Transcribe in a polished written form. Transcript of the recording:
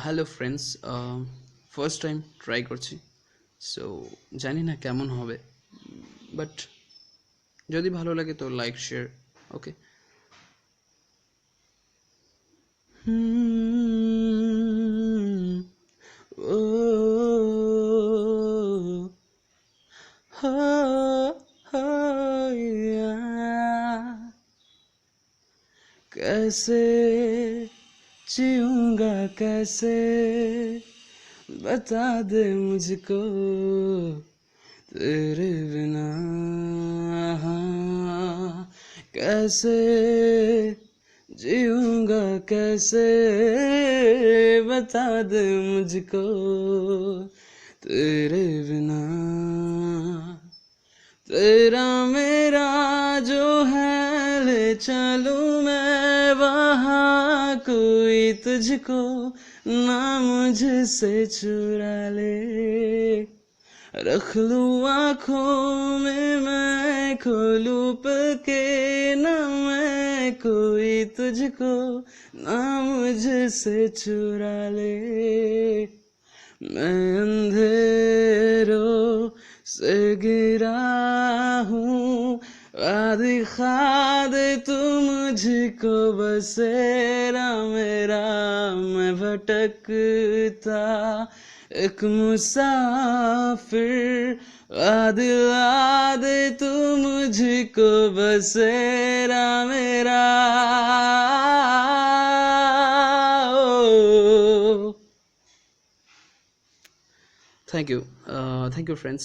Hello friends, first time try করছি। So জানি না কেমন হবে, বাট যদি ভালো লাগে তো লাইক শেয়ার। ওকে। ও হো হো कैसे जीऊंगा कैसे, बता दे मुझको तेरे बिना। हाँ, कैसे जीऊंगा कैसे, बता दे मुझको तेरे बिना। तेरा मेरा जो है ले चलूं मैं वहाँ, कोई तुझको ना मुझसे चुरा ले। रख लूं आँखों में मैं खोलूं पलके ना मैं, कोई तुझको ना मुझसे चुरा ले। मैं अंधेरों से गिरा हूँ, वादी खाद तू मुझको बसेरा मेरा। मैं भटकता एक मुसाफिर, दिला दे तू मुझको बसेरा मेरा। Thank you, thank you friends.